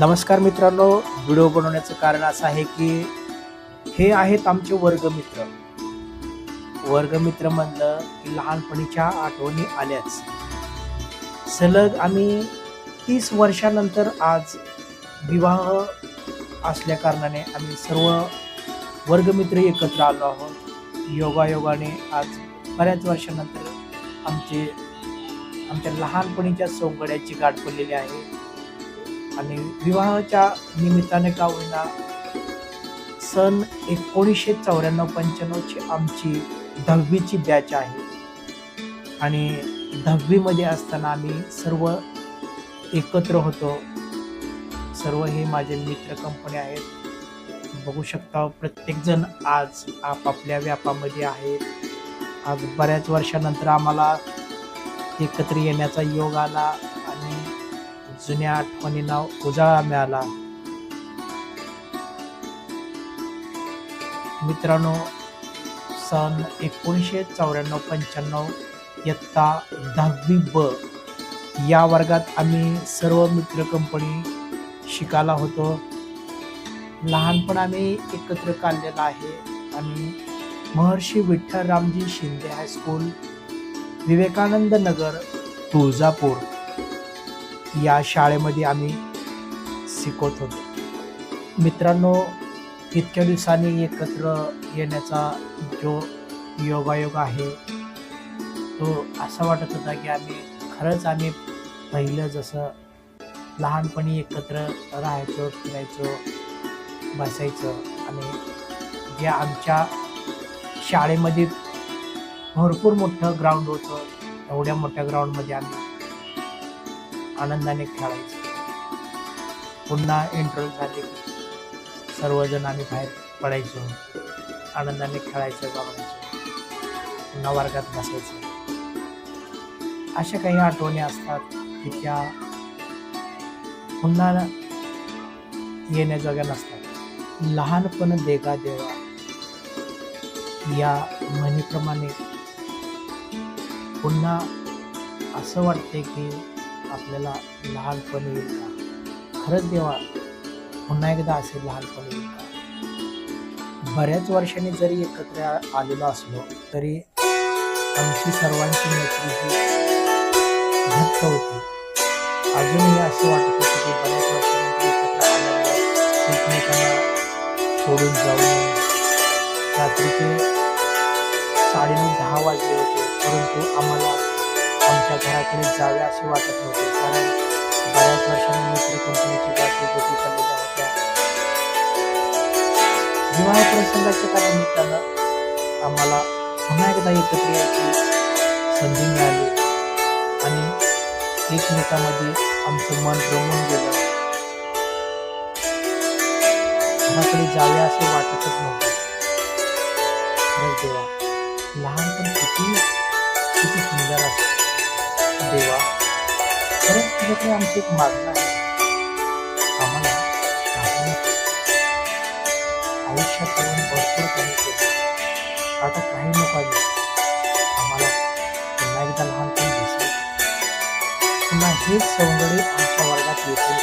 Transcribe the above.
नमस्कार मित्रांनो, व्हिडिओ बनवण्याचं कारण असं आहे की हे आहेत आमचे वर्गमित्र. वर्गमित्र म्हणलं की लहानपणीच्या आठवणी आल्याच. सलग आम्ही 30 वर्षानंतर आज विवाह असल्या कारणाने आम्ही सर्व वर्गमित्र एकत्र आलो आहोत. योगायोगाने आज बऱ्याच वर्षानंतर आमच्या लहानपणीच्या सोंगड्याची गाठ पडलेली आहे आणि विवाहाच्या निमित्ताने का होईना सन 1994-95 ची आमची 10वीची बॅच आहे आणि 10वीमध्ये असताना आम्ही सर्व एकत्र होतो. सर्व हे माझे मित्र कंपनी आहेत. बघू शकता प्रत्येकजण आज आपापल्या व्यापामध्ये आहे. आज बऱ्याच वर्षानंतर आम्हाला एकत्र येण्याचा योग आला आणि जुन्या आठवणींना उजाळा मिळाला. मित्रांनो, सन 1994-95 इयत्ता 10वी ब या वर्गात आम्ही सर्व मित्र कंपनी शिकायला होतो. लहानपण आम्ही एकत्र काढलेलं आहे आणि महर्षी विठ्ठल रामजी शिंदे हायस्कूल, विवेकानंद नगर, तुळजापूर या शाळेमध्ये आम्ही शिकवत होतो. मित्रांनो, इतक्या दिवसांनी एकत्र येण्याचा जो योगायोग आहे तो असा वाटत होता की आम्ही पहिलं जसं लहानपणी एकत्र राहायचो, फिरायचो, बसायचं आणि जे आमच्या शाळेमध्ये भरपूर मोठं ग्राउंड होतं, एवढ्या मोठ्या ग्राउंडमध्ये आम्ही आनंदाने खेळायचो. पुन्हा इंटरव्ह्यू झाले की सर्वजण आम्ही बाहेर पडायचो, आनंदाने खेळायचो, बागडायचो, पुन्हा वर्गात बसायचो. अशा काही आठवणी असतात की त्या पुन्हा येण्याजोग्या नसतात. लहानपण देगा देवा या म्हणीप्रमाणे पुन्हा असं वाटते की आपल्याला लहानपण येईल का? खरंच देवा, पुन्हा एकदा असे लहानपण येईल का? बऱ्याच वर्षांनी जरी एकत्र आलेलो असलो तरी आमची सर्वांची मैत्री ही घट्ट होती. अजूनही असे वाटत होते की बऱ्याच वर्षांनी एकत्र आल्यामुळे एकमेकांना सोडून जाऊ नये. रात्रीचे 9:30-10 वाजले होते, परंतु आम्हाला आमच्या घराकडे जावे असे वाटत नव्हते, कारण बऱ्याच वर्षांनी मित्र कंपनीची गाठी गोटी पडलेल्या होत्या. विवाह प्रसंगाच्या निमित्तानं आम्हाला पुन्हा एकदा एकत्र यायची संधी मिळाली आणि एकमेकांमध्ये आमचं मन रमून गेलं. घराकडे जावे असे वाटतच नव्हते. खरंच देवा, लहानपण किती सुंदर असतं. देवा, खरंच तुझ्याकडे आमची एक मागणं आहे. आम्हाला आयुष्यात करून भरपूर काही केलं, आता काही नको आहे. आम्हाला पुन्हा एकदा लहानपण दिसेल, पुन्हा हेच सौंदर्य आमच्या वर्गात येतील.